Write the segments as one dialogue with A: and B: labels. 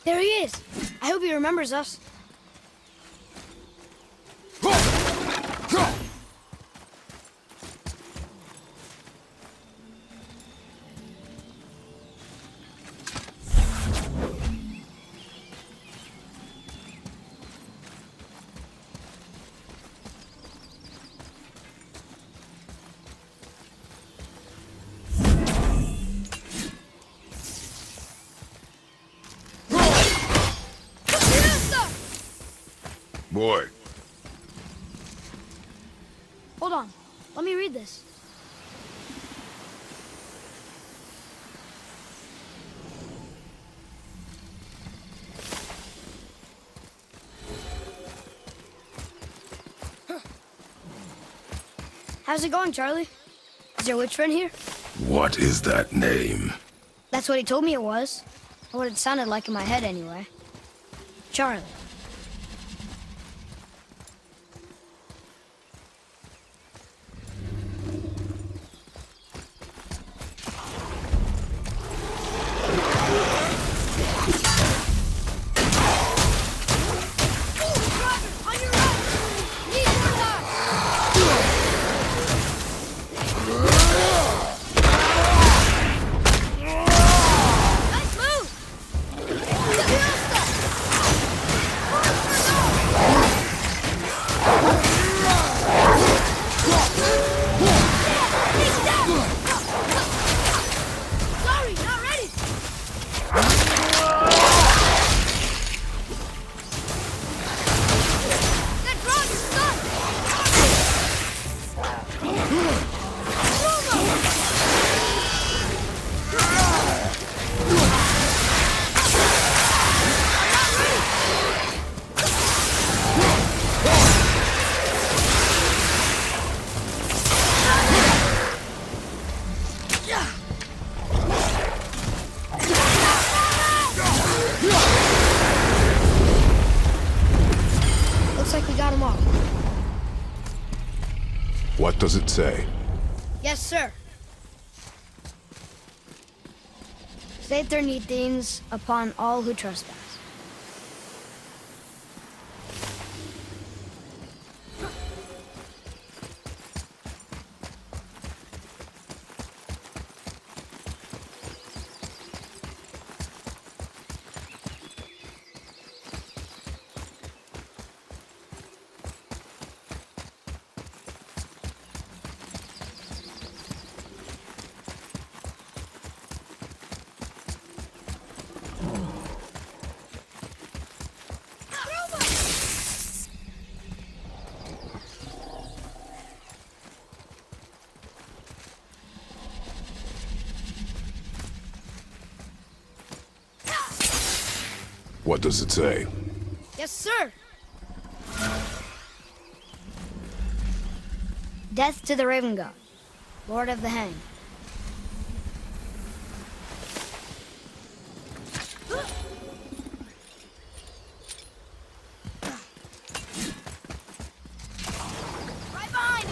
A: There he is. I hope he remembers us.
B: Boy.
A: Hold on. Let me read this. How's it going, Charlie? Is your witch friend here?
B: What is that name?
A: That's what he told me it was. Or what it sounded like in my head, anyway. Charlie. Looks like we got him all.
B: What does it say?
A: Yes, sir. Saeternithines upon all who trespass.
B: What does it say?
A: Yes, sir. Death to the Raven God, Lord of the Hang. Right behind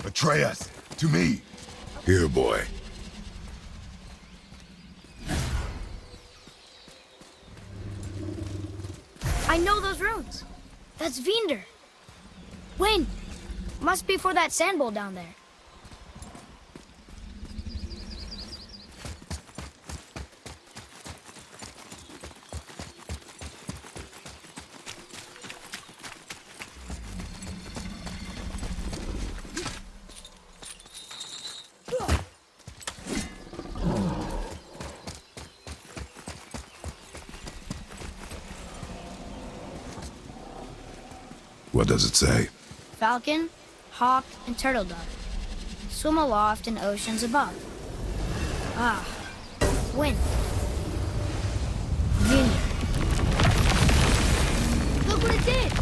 B: Atreus, to me. Here, boy.
A: I know those runes. That's Vinder. When? Must be for that sand bowl down there.
B: What does it say?
A: Falcon, hawk, and turtle dove swim aloft in oceans above. Ah, wind. Wind. Look what it did!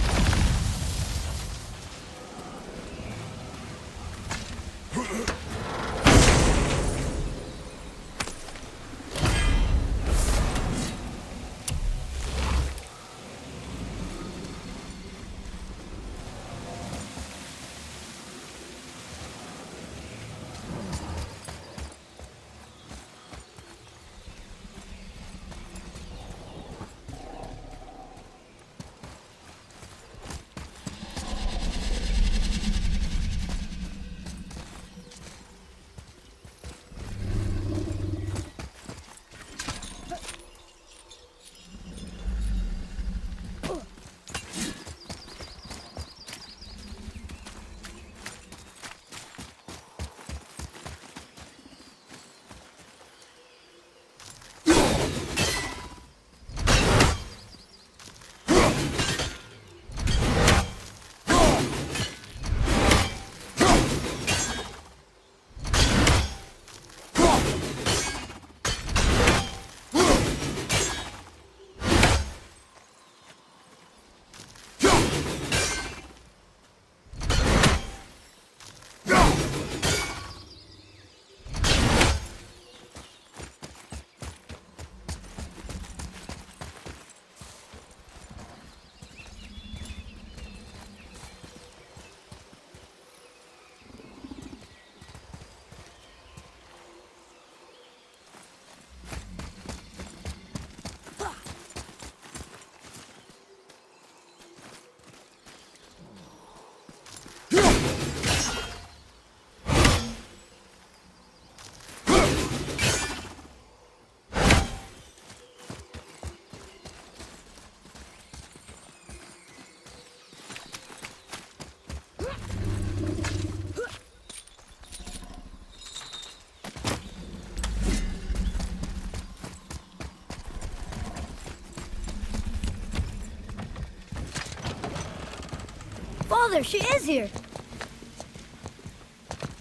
A: Father, she is here.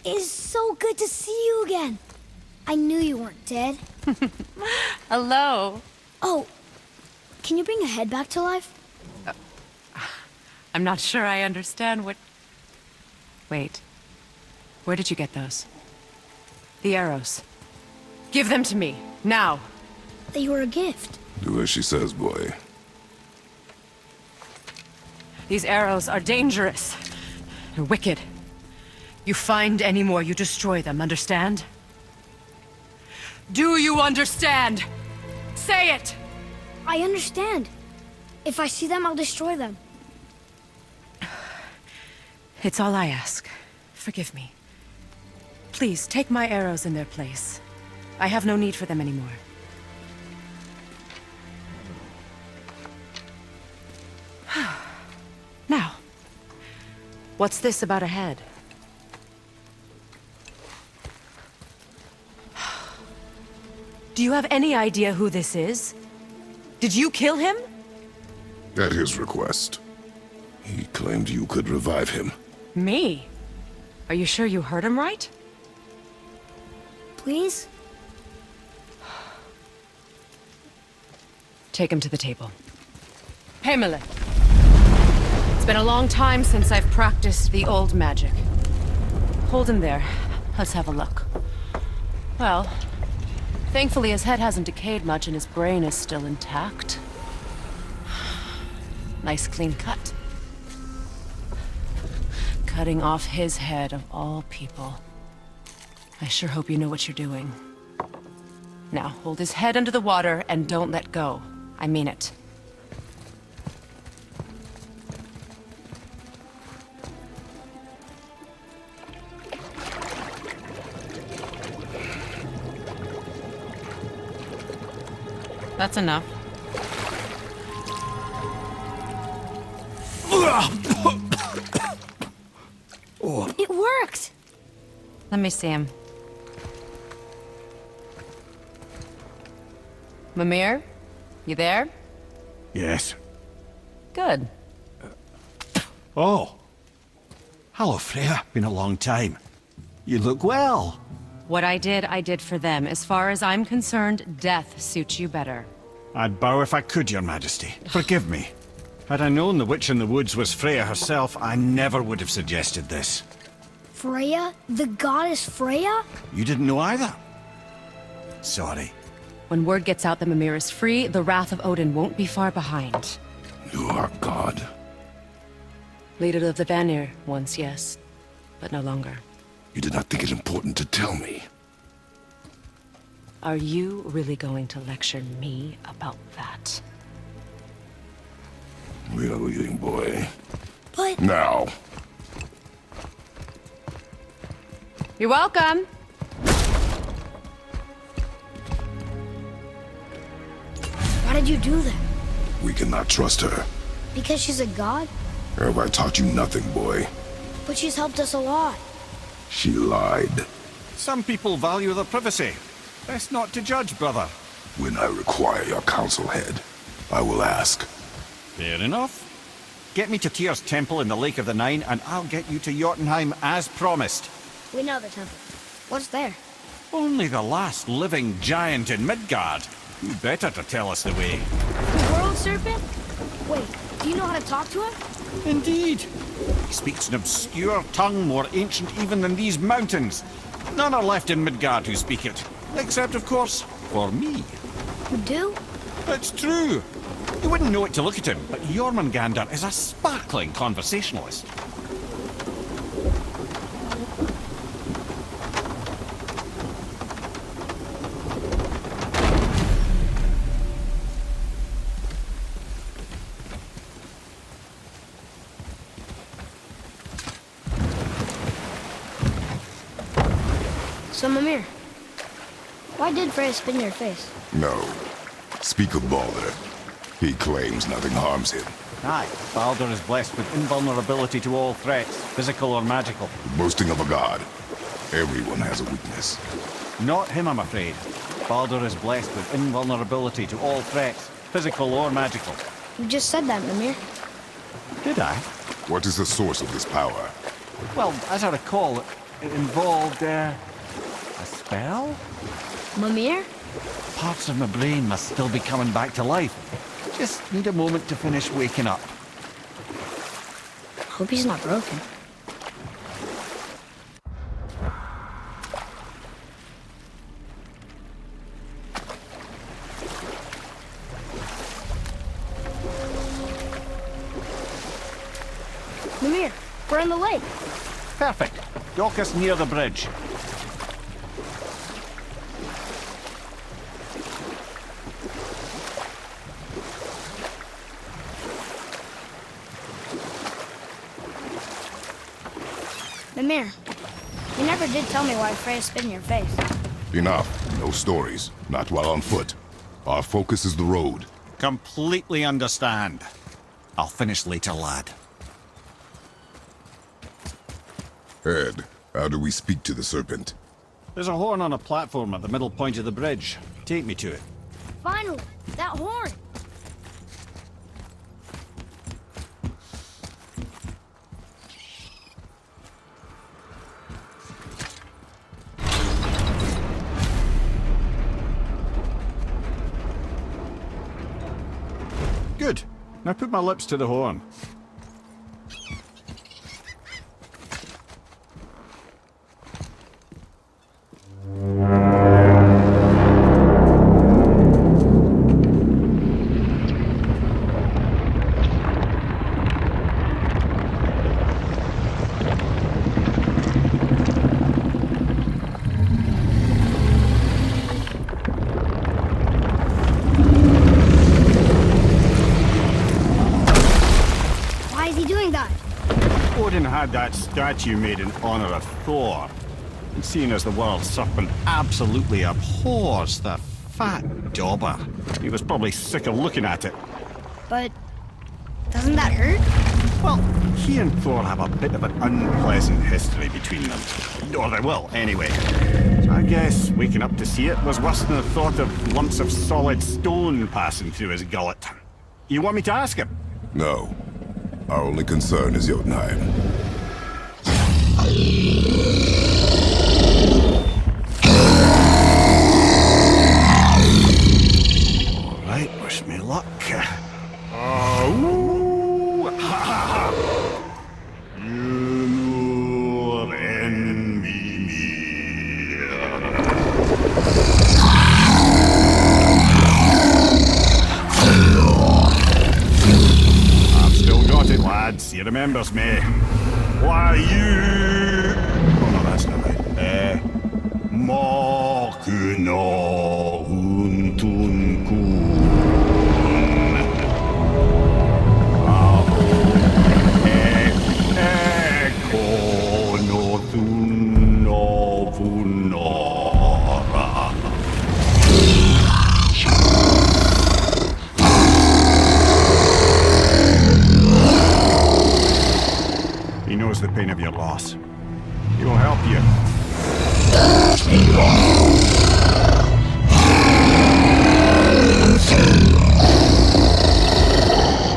A: It's so good to see you again. I knew you weren't dead.
C: Hello.
A: Oh, can you bring a head back to life?
C: I'm not sure I understand what... Wait. Where did you get those? The arrows. Give them to me, now.
A: They were a gift.
B: Do as she says, boy.
C: These arrows are dangerous. They're wicked. You find any more, you destroy them, understand? Do you understand? Say it!
A: I understand. If I see them, I'll destroy them.
C: It's all I ask. Forgive me. Please, take my arrows in their place. I have no need for them anymore. Now, what's this about a head? Do you have any idea who this is? Did you kill him?
B: At his request. He claimed you could revive him.
C: Me? Are you sure you heard him right?
A: Please?
C: Take him to the table. Heimele. It's been a long time since I've practiced the old magic. Hold him there. Let's have a look. Well, thankfully his head hasn't decayed much and his brain is still intact. Nice clean cut. Cutting off his head of all people. I sure hope you know what you're doing. Now, hold his head under the water and don't let go. I mean it. That's enough.
A: It worked!
C: Let me see him. Mimir? You there?
D: Yes.
C: Good.
D: Oh. Hello, Freya. Been a long time. You look well.
C: What I did for them. As far as I'm concerned, death suits you better.
D: I'd bow if I could, Your Majesty. Forgive me. Had I known the Witch in the Woods was Freya herself, I never would have suggested this.
A: Freya? The goddess Freya?
D: You didn't know either? Sorry.
C: When word gets out that Mimir is free, the wrath of Odin won't be far behind.
B: You are God.
C: Leader of the Vanir, once yes, but no longer.
B: You did not think it important to tell me.
C: Are you really going to lecture me about that?
B: We are leaving, boy.
A: But...
B: Now.
C: You're welcome.
A: Why did you do that?
B: We cannot trust her.
A: Because she's a god?
B: Have I taught you nothing, boy?
A: But she's helped us a lot.
B: She lied.
D: Some people value their privacy. Best not to judge, brother.
B: When I require your council head, I will ask.
D: Fair enough. Get me to Tyr's temple in the Lake of the Nine, and I'll get you to Jotunheim as promised.
A: We know the temple. What's there?
D: Only the last living giant in Midgard. Who better to tell us the way?
A: The world serpent? Wait, do you know how to talk to him?
D: Indeed. He speaks an obscure tongue more ancient even than these mountains. None are left in Midgard who speak it. Except, of course, for me.
A: You do?
D: It's true. You wouldn't know it to look at him, but Jormungandr is a sparkling conversationalist.
A: So, Mimir, why did Freya spin your face?
B: No. Speak of Baldur. He claims nothing harms him.
D: Aye, Baldur is blessed with invulnerability to all threats, physical or magical.
B: Boasting of a god. Everyone has a weakness.
D: Not him, I'm afraid. Baldur is blessed with invulnerability to all threats, physical or magical.
A: You just said that, Mimir.
D: Did I?
B: What is the source of this power?
D: Well, as I recall, it involved, a spell?
A: Mimir?
D: Parts of my brain must still be coming back to life. Just need a moment to finish waking up.
A: Hope he's not broken. Mimir, we're in the lake.
D: Perfect. Dock us near the bridge.
A: Mimir, you never did tell me why Freya spit in your face.
B: Enough. No stories. Not while on foot. Our focus is the road.
D: Completely understand. I'll finish later, lad.
B: Ed, how do we speak to the serpent?
D: There's a horn on a platform at the middle point of the bridge. Take me to it.
A: Finally, that horn.
D: Good. Now put my lips to the horn.
A: Why is he doing that?
D: Odin had that statue made in honor of Thor. And seeing as the world serpent absolutely abhors the fat dauber, he was probably sick of looking at it.
A: But doesn't that hurt?
D: Well, he and Thor have a bit of an unpleasant history between them. Or they will, anyway. So I guess waking up to see it was worse than the thought of lumps of solid stone passing through his gullet. You want me to ask him?
B: No. Our only concern is Jotunheim.
D: All right, wish me luck. Oh, ha ha ha! You envy me. I've still got it, lads. He remembers me. Why you? Oh no, that's not right. Makuna huntun kun. He knows the pain of your loss. He will help you.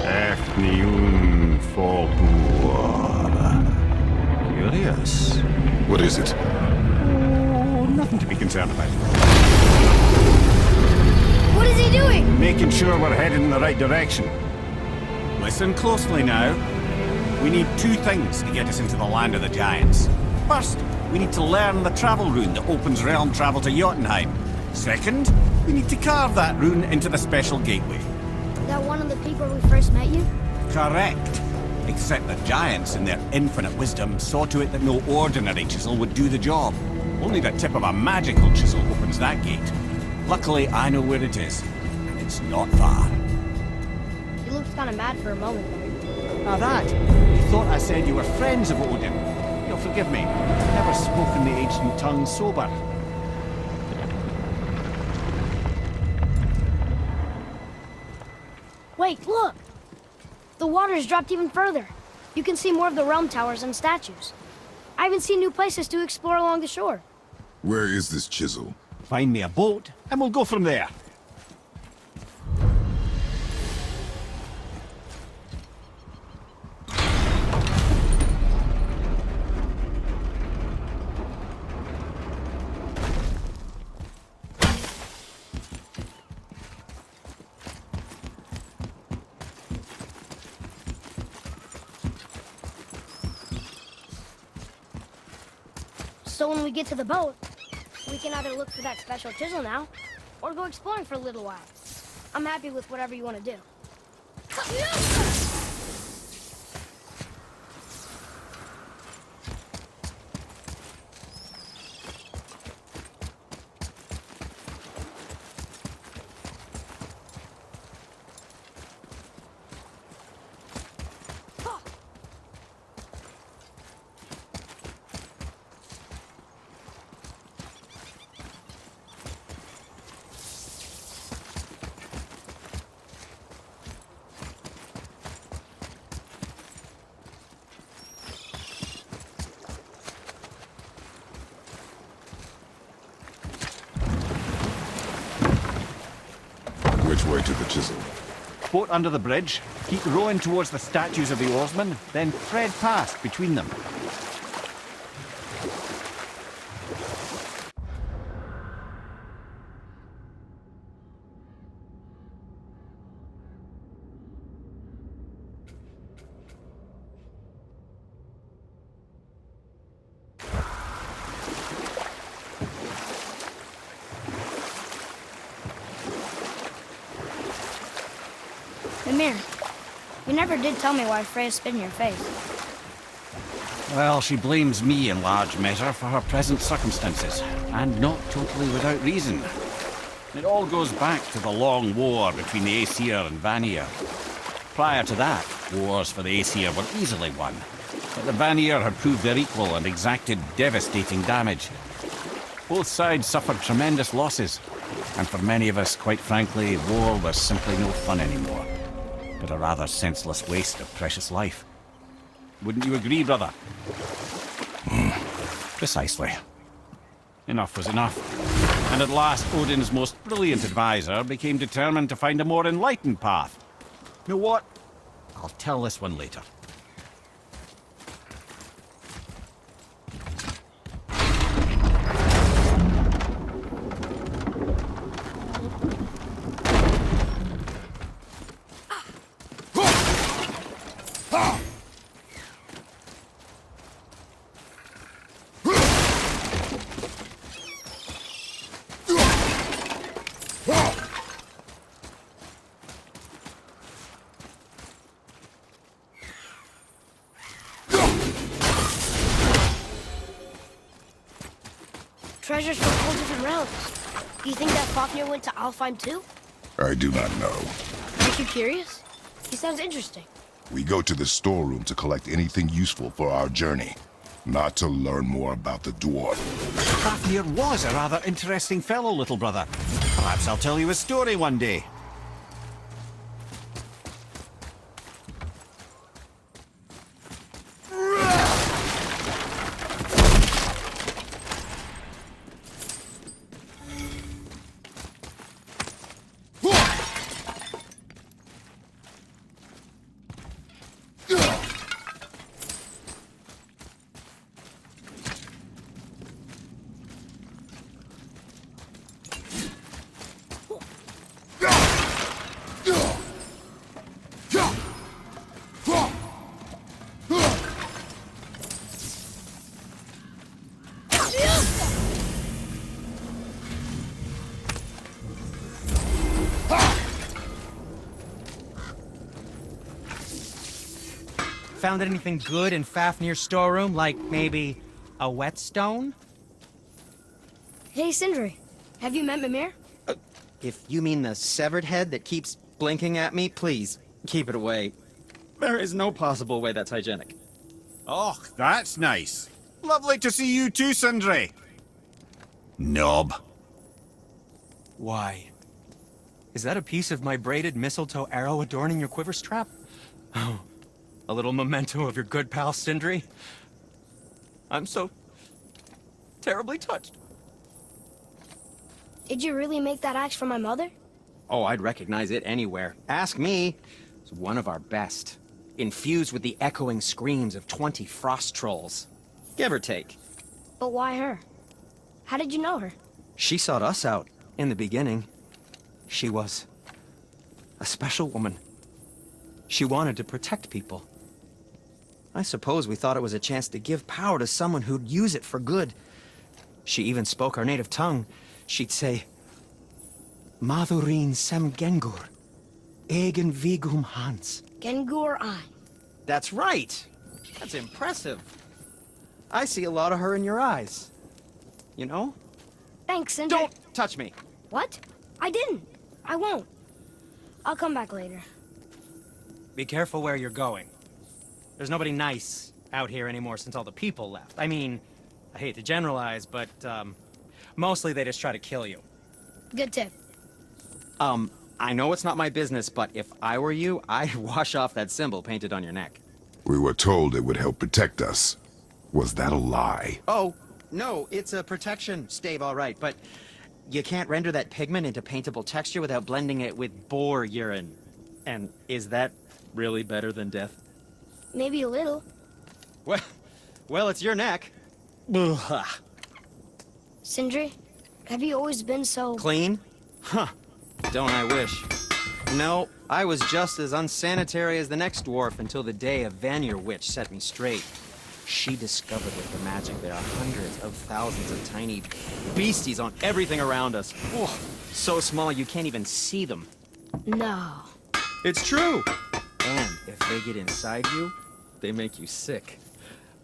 D: Efniun Folbur. Curious.
B: What is it?
D: Oh, nothing to be concerned about.
A: What is he doing?
D: Making sure we're headed in the right direction. Listen closely now. We need two things to get us into the land of the giants. First, we need to learn the travel rune that opens realm travel to Jotunheim. Second, we need to carve that rune into the special gateway.
A: Is that one of the people we first met you?
D: Correct. Except the giants, in their infinite wisdom, saw to it that no ordinary chisel would do the job. Only the tip of a magical chisel opens that gate. Luckily, I know where it is, and it's not far.
A: He looked kind of mad for a moment there.
D: Now that, you thought I said you were friends of Odin. You'll forgive me. I've never spoken the ancient tongue sober.
A: Wait, look! The water's dropped even further. You can see more of the realm towers and statues. I even see new places to explore along the shore.
B: Where is this chisel?
D: Find me a boat, and we'll go from there.
A: So when we get to the boat, we can either look for that special chisel now, or go exploring for a little while. I'm happy with whatever you want to do.
B: Which way to the chisel?
D: Boat under the bridge, keep rowing towards the statues of the oarsmen, then thread past between them.
A: Mimir, you never did tell me why Freya spit in your face.
D: Well, she blames me in large measure for her present circumstances, and not totally without reason. It all goes back to the long war between the Aesir and Vanir. Prior to that, wars for the Aesir were easily won, but the Vanir had proved their equal and exacted devastating damage. Both sides suffered tremendous losses, and for many of us, quite frankly, war was simply no fun anymore, but a rather senseless waste of precious life. Wouldn't you agree, brother? Precisely. Enough was enough. And at last, Odin's most brilliant advisor became determined to find a more enlightened path. You know what? I'll tell this one later.
A: Treasures from whole different realms. Do you think that Fafnir went to Alfheim too?
B: I do not know.
A: Aren't you curious? He sounds interesting.
B: We go to the storeroom to collect anything useful for our journey, not to learn more about the dwarf.
D: Fafnir was a rather interesting fellow, little brother. Perhaps I'll tell you a story one day.
E: Found anything good in Fafnir's storeroom, like maybe a whetstone?
A: Hey, Sindri. Have you met Mimir?
F: If you mean the severed head that keeps blinking at me, please, keep it away. There is no possible way that's hygienic.
D: Oh, that's nice. Lovely to see you too, Sindri. Knob.
E: Why? Is that a piece of my braided mistletoe arrow adorning your quiver strap? Oh, a little memento of your good pal Sindri? I'm so terribly touched.
A: Did you really make that axe for my mother?
F: Oh, I'd recognize it anywhere. Ask me. It's one of our best. Infused with the echoing screams of 20 frost trolls. Give or take.
A: But why her? How did you know her?
F: She sought us out in the beginning. She was a special woman. She wanted to protect people. I suppose we thought it was a chance to give power to someone who'd use it for good. She even spoke our native tongue. She'd say, Madurin sem Gengur, egen vigum Hans.
A: Gengur Ein.
F: That's right. That's impressive. I see a lot of her in your eyes. You know?
A: Thanks, Sindri.
F: Don't touch me.
A: What? I didn't. I won't. I'll come back later.
E: Be careful where you're going. There's nobody nice out here anymore since all the people left. I mean, I hate to generalize, but, mostly they just try to kill you.
A: Good tip.
F: I know it's not my business, but if I were you, I'd wash off that symbol painted on your neck.
B: We were told it would help protect us. Was that a lie?
F: Oh, no, it's a protection stave, all right, but you can't render that pigment into paintable texture without blending it with boar urine. And is that really better than death?
A: Maybe a little.
F: Well, it's your neck. Ugh.
A: Sindri, have you always been so...
F: Clean? Huh. Don't I wish. No, I was just as unsanitary as the next dwarf until the day a Vanir witch set me straight. She discovered with her magic there are hundreds of thousands of tiny beasties on everything around us. Oh, so small you can't even see them.
A: No.
F: It's true! And if they get inside you, they make you sick.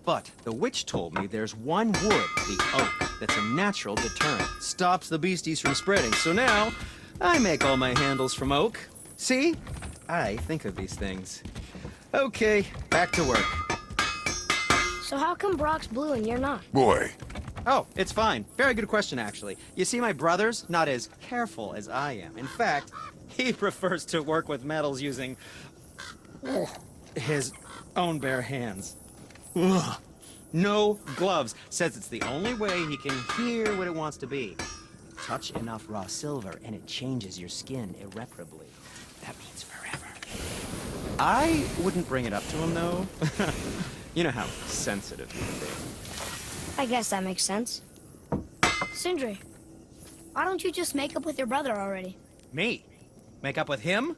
F: But the witch told me there's one wood, the oak, that's a natural deterrent. Stops the beasties from spreading. So now, I make all my handles from oak. See? I think of these things. Okay, back to work.
A: So how come Brock's blue and you're not?
B: Boy,
F: Oh, it's fine. Very good question, actually. You see, my brother's not as careful as I am. In fact, he prefers to work with metals using his own bare hands. Ugh. No gloves. Says it's the only way he can hear what it wants to be. Touch enough raw silver and it changes your skin irreparably. That means forever. I wouldn't bring it up to him, though. You know how sensitive he can be.
A: I guess that makes sense. Sindri, why don't you just make up with your brother already?
E: Me? Make up with him?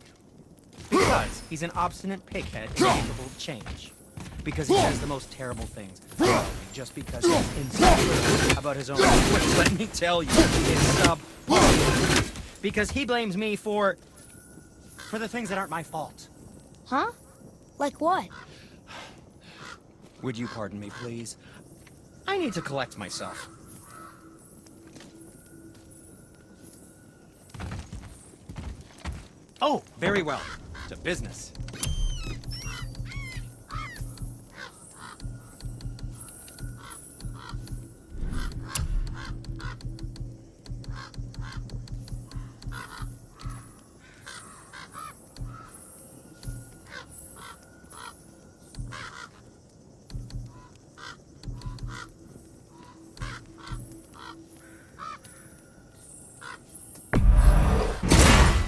F: Because he's an obstinate pighead incapable of change. Because he says the most terrible things. Just because he's insecure about his own wits. Let me tell you, it's subpar. Because he blames me for the things that aren't my fault.
A: Huh? Like what?
F: Would you pardon me, please? I need to collect myself. Oh, very well. To business.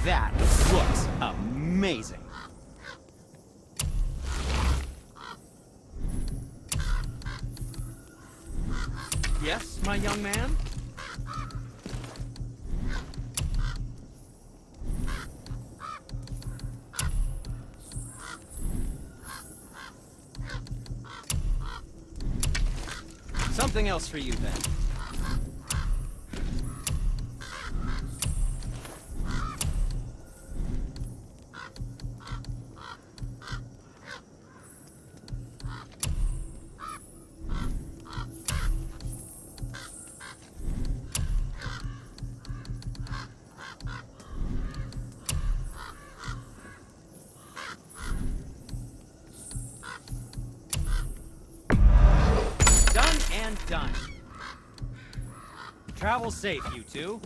F: That looks amazing. Yes, my young man? Something else for you, then. Done and done. Travel safe, you two.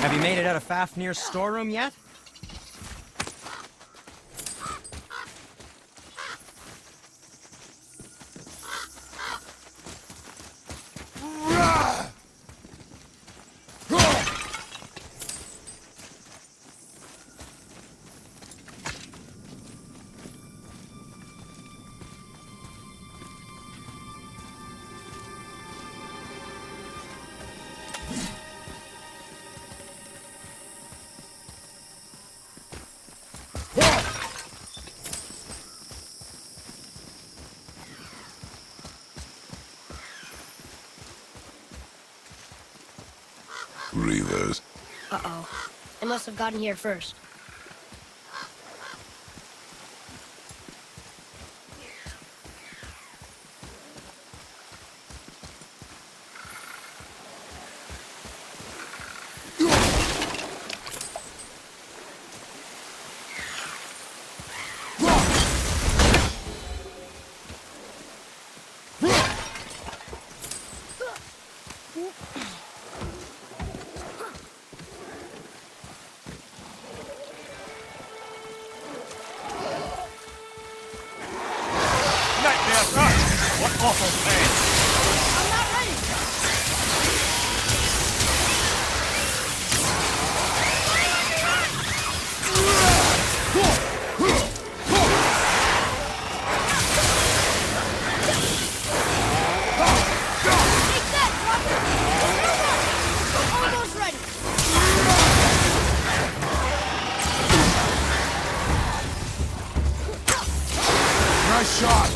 F: Have you made it out of Fafnir's storeroom yet?
B: Reavers.
A: Uh-oh. They must have gotten here first.
D: What awful pain!
A: I'm not ready! Take that, Roger! Almost ready!
B: Nice shot!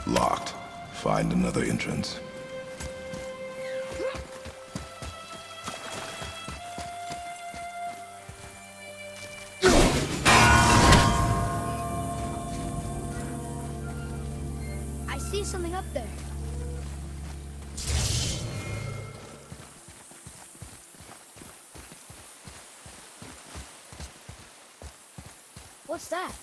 B: Locked. Find another entrance.
A: I see something up there. What's that?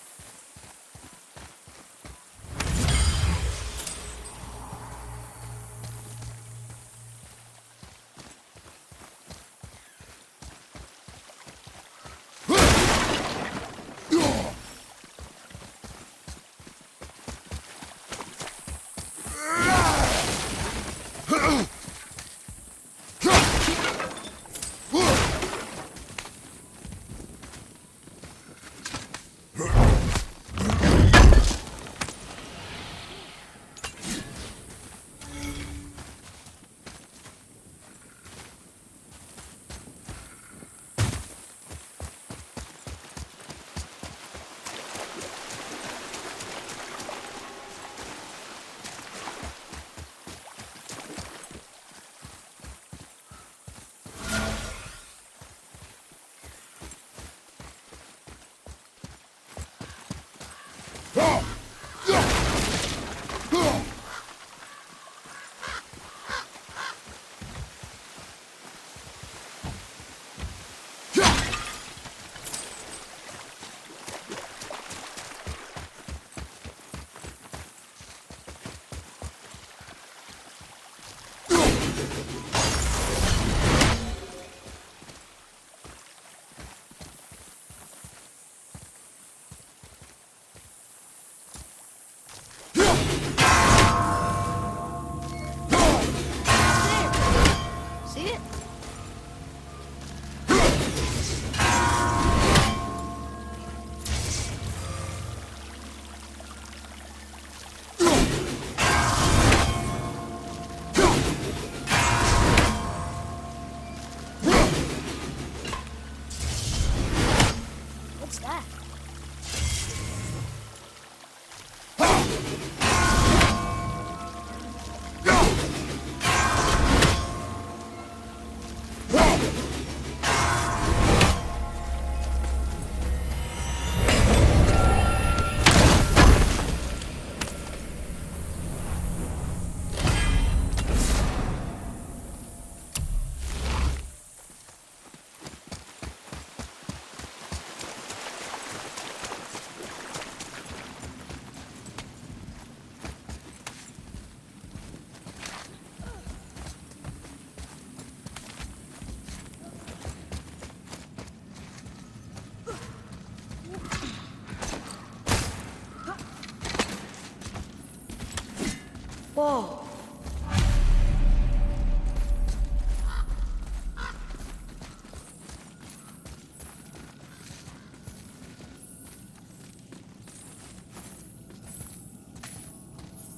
A: Whoa.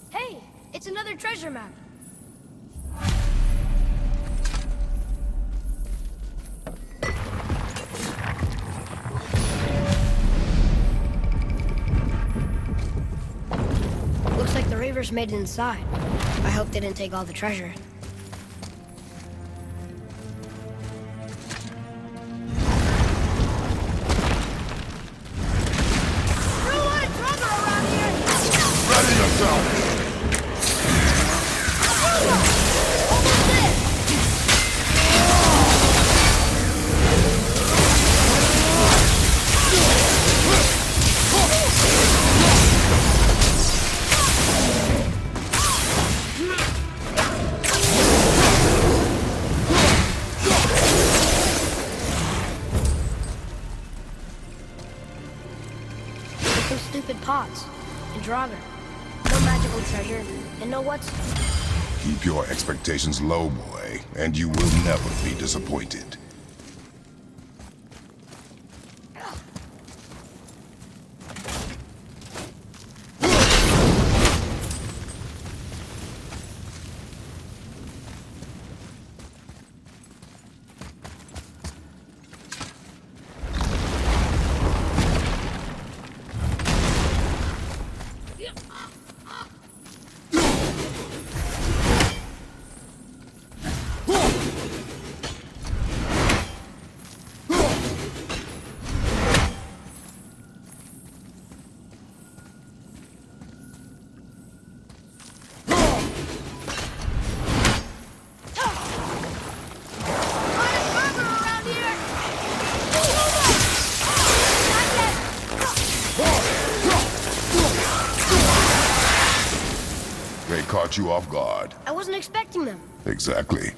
A: Hey, it's another treasure map. Looks like the Reavers made it inside. I hope they didn't take all the treasure. There's a lot of treasure around here!
B: Ready yourself!
A: Almost there! Some stupid pots and Draugr. No magical treasure, and no what's.
B: Keep your expectations low, boy, and you will never be disappointed. They caught you off guard.
A: I wasn't expecting them.
B: Exactly.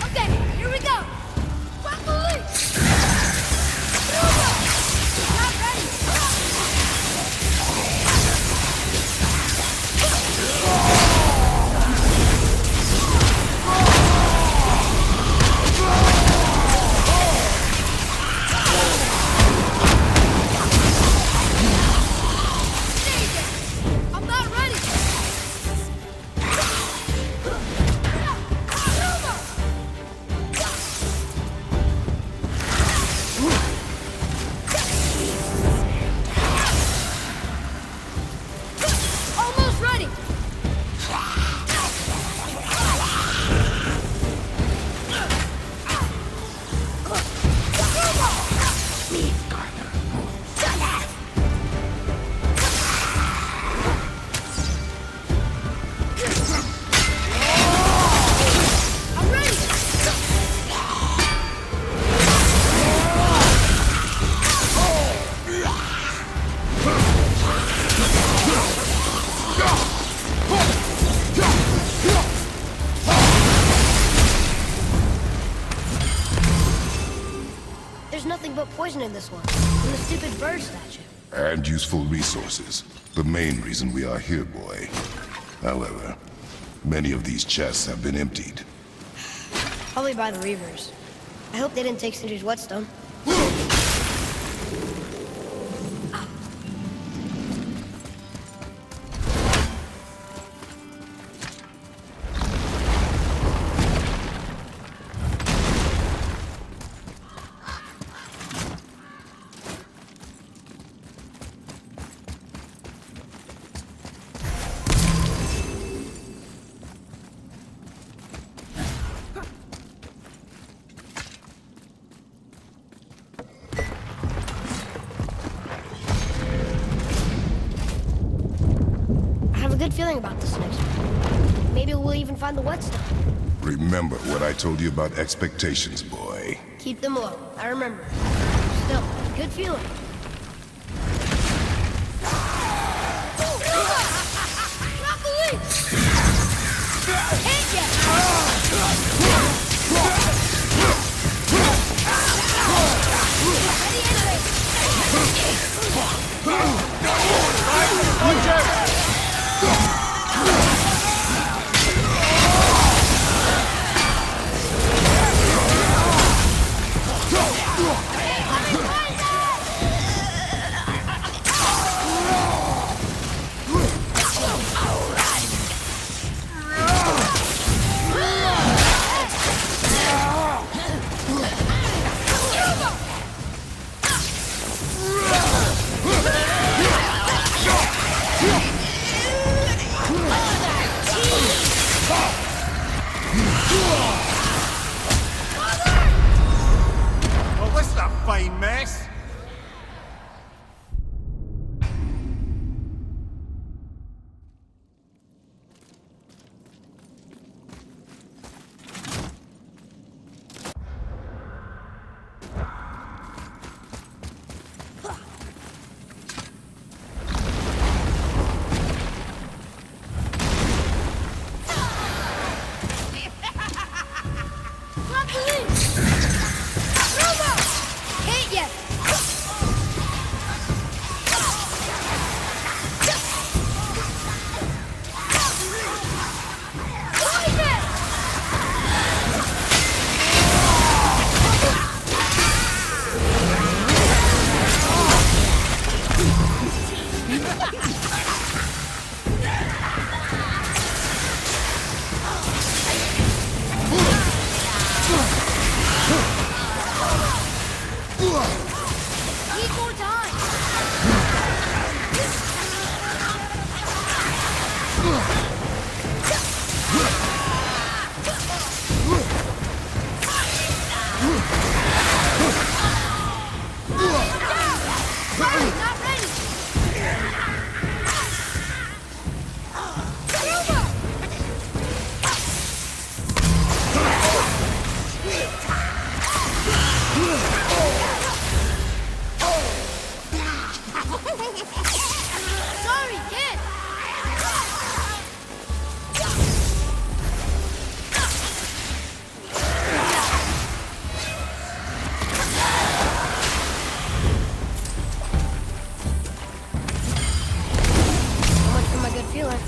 A: Okay, here we go. Not ready. I'm not ready. Almost ready. I'm ready. There's nothing but poison in this one. And the stupid bird statue.
B: And useful resources. The main reason we are here, boy. However, many of these chests have been emptied.
A: Probably by the Reavers. I hope they didn't take Sindri's whetstone. good feeling about this next one. Maybe we'll even find the whetstone.
B: Remember what I told you about expectations, boy.
A: Keep them low. I remember. Still, good feeling. Drop the lead! Hit ya!
G: Well, this is a fine mess.
A: Drop the lead! Roma! Hit ya! Poison! Need more time! Sorry, not ready! Sorry, kid! So much for my good feeling.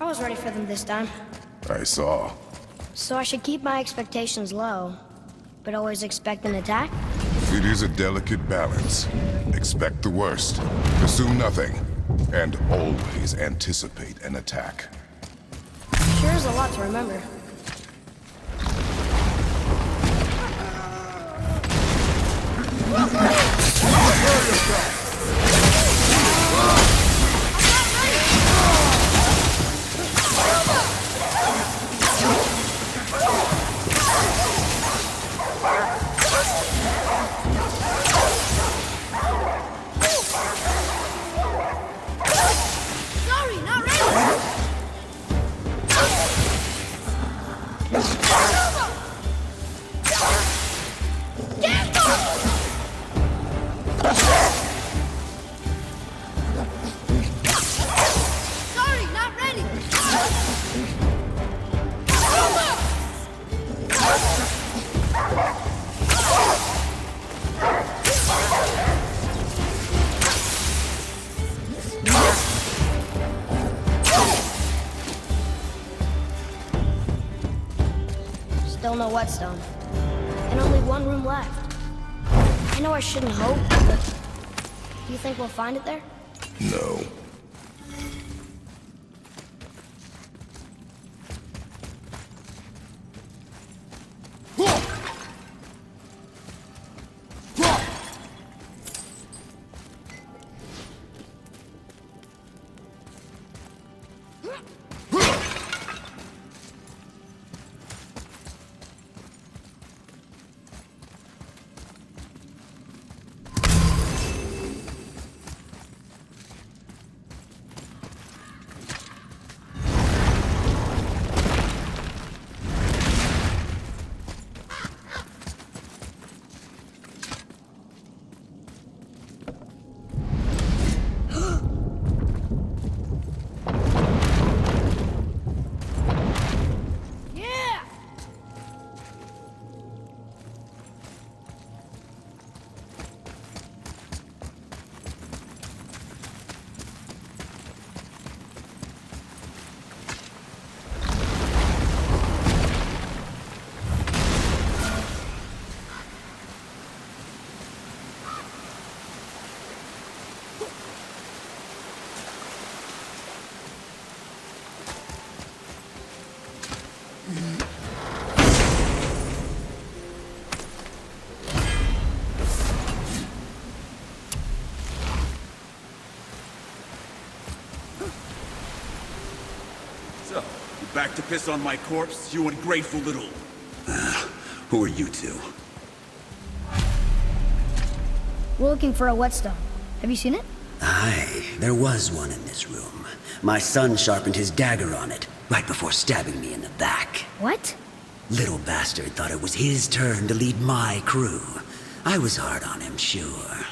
A: I was ready for them this time.
B: I saw.
A: So I should keep my expectations low, but always expect an attack?
B: It is a delicate balance. Expect the worst, assume nothing, and always anticipate an attack.
A: Sure is a lot to remember. Sorry, not ready! Get Still no whetstone. And only one room left. I know I shouldn't hope, but do you think we'll find it there?
B: No.
A: Yeah!
G: So, you back to piss on my corpse, you ungrateful little... who are you two?
A: We're looking for a whetstone. Have you seen it?
H: Aye, there was one in this room. My son sharpened his dagger on it, right before stabbing me in the back.
A: What?
H: Little bastard thought it was his turn to lead my crew. I was hard on him, sure.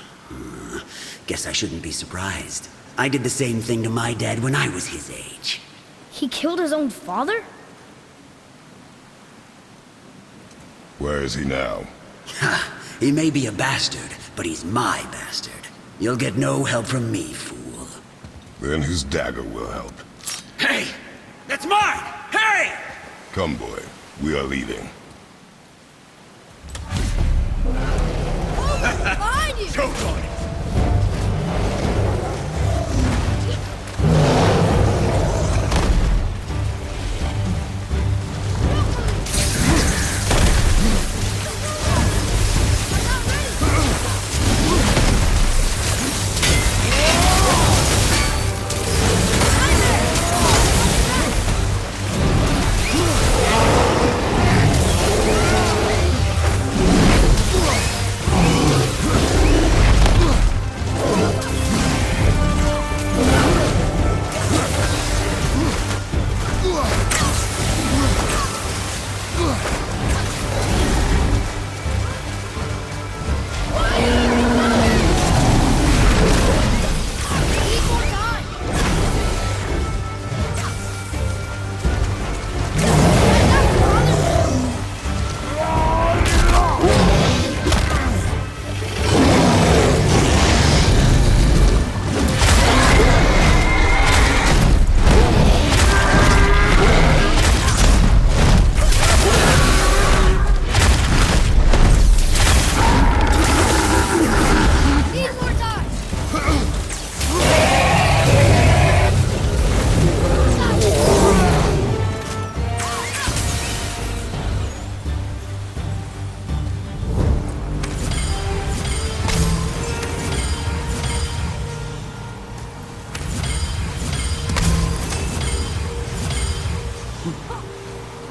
H: Guess I shouldn't be surprised. I did the same thing to my dad when I was his age.
A: He killed his own father?
B: Where is he now?
H: Ha! He may be a bastard, but he's my bastard. You'll get no help from me, fool.
B: Then his dagger will help.
H: Hey! That's mine! Hey!
B: Come, boy. We are leaving.
A: Behind you!
G: Choke on it!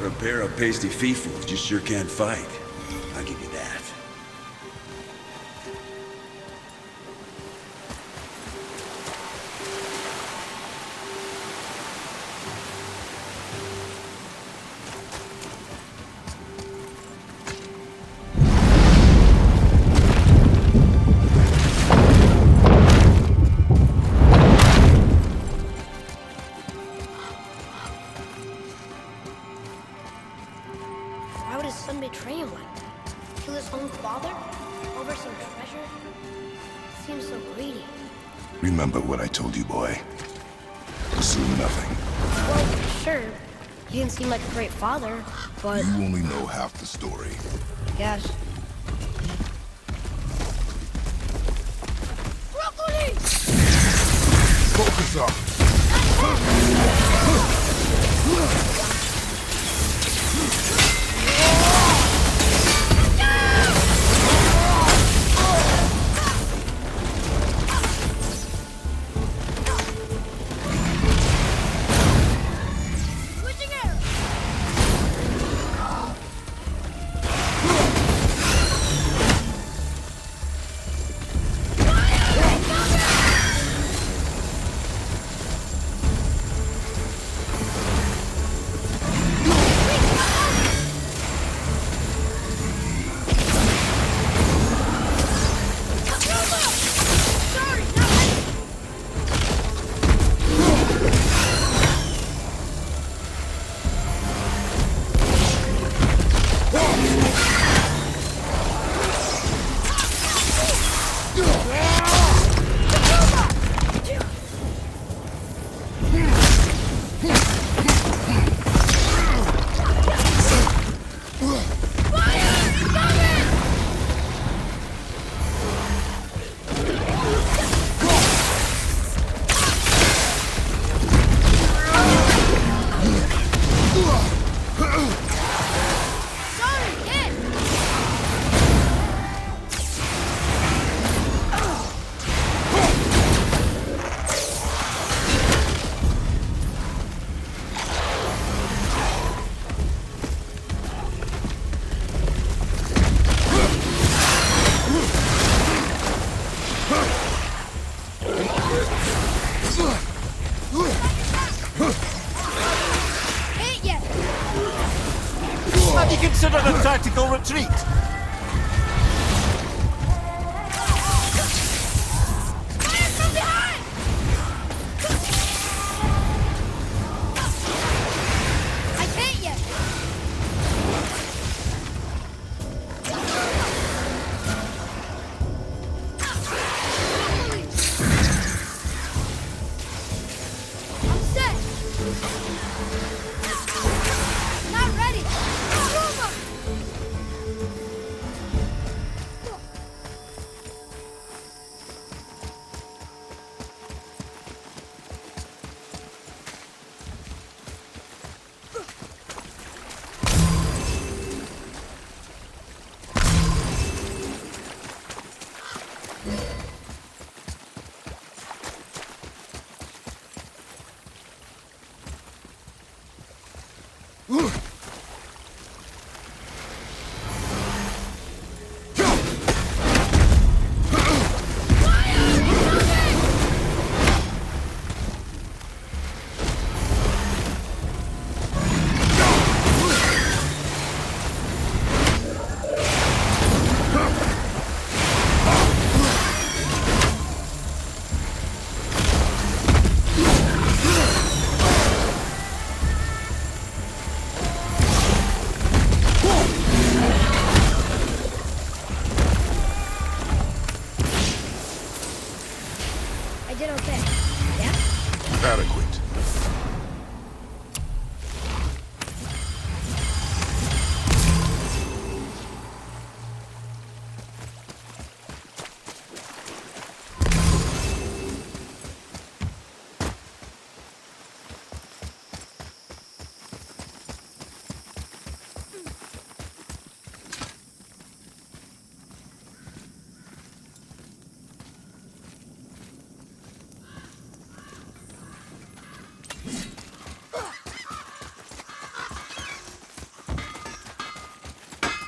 I: For a pair of pasty feefools, you sure can't fight. I'll give you that.
A: Why would his son betray him like that? Kill his own father? Over some treasure? Seems so greedy.
B: Remember what I told you, boy. Assume nothing.
A: Well, sure. He didn't seem like a great father, but
B: You only know half the story.
A: I guess. Broccoli!
B: Focus up!
A: Switching arrows! Sorry, not ready! Sorry, kid! Hit yet!
D: Have you considered a tactical retreat?
A: Fire from behind! I can't yet! I'm set! Not ready! Roma! I did okay. Yeah?
B: Adequate.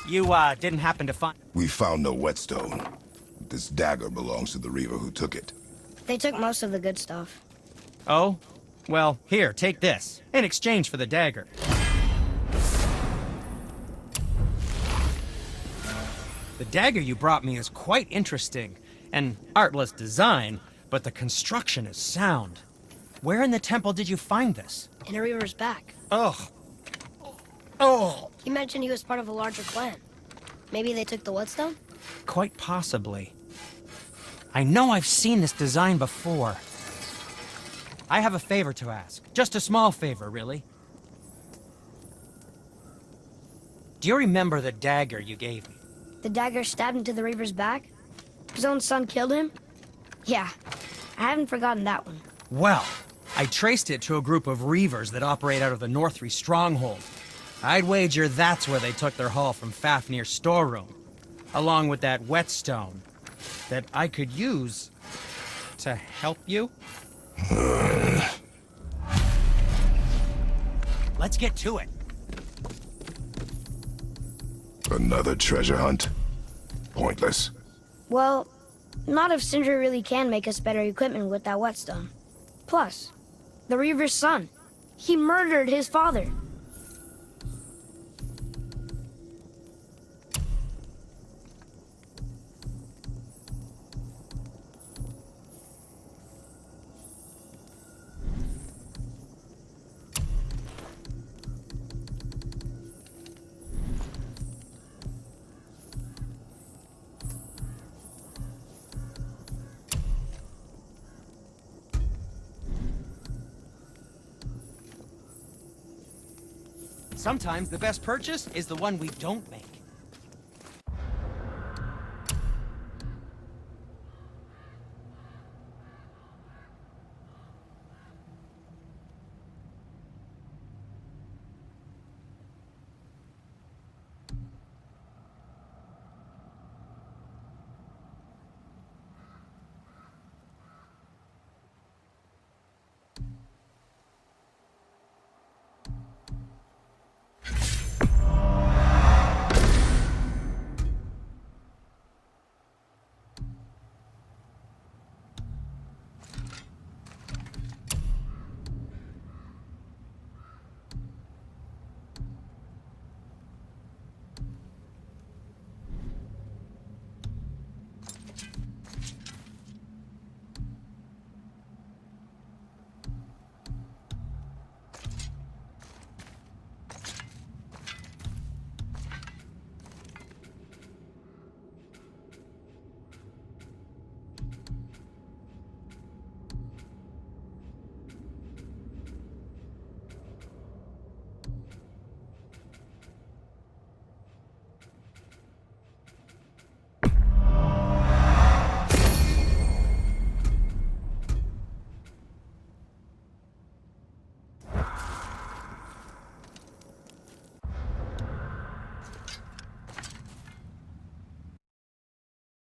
F: You, didn't happen to find...
B: We found no whetstone. This dagger belongs to the Reaver who took it.
A: They took most of the good stuff.
F: Oh? Well, here, take this. In exchange for the dagger. The dagger you brought me is quite interesting. An artless design, but the construction is sound. Where in the temple did you find this?
A: In a Reaver's back.
F: Ugh. Oh!
A: He mentioned he was part of a larger clan. Maybe they took the whetstone?
F: Quite possibly. I know I've seen this design before. I have a favor to ask. Just a small favor, really. Do you remember the dagger you gave me?
A: The dagger stabbed into the Reaver's back? His own son killed him? Yeah, I haven't forgotten that one.
F: Well, I traced it to a group of Reavers that operate out of the Northree stronghold. I'd wager that's where they took their haul from Fafnir's storeroom, along with that whetstone that I could use to help you. Let's get to it.
B: Another treasure hunt? Pointless.
A: Well, not if Sindri really can make us better equipment with that whetstone. Plus, the Reaver's son. He murdered his father.
F: Sometimes the best purchase is the one we don't make.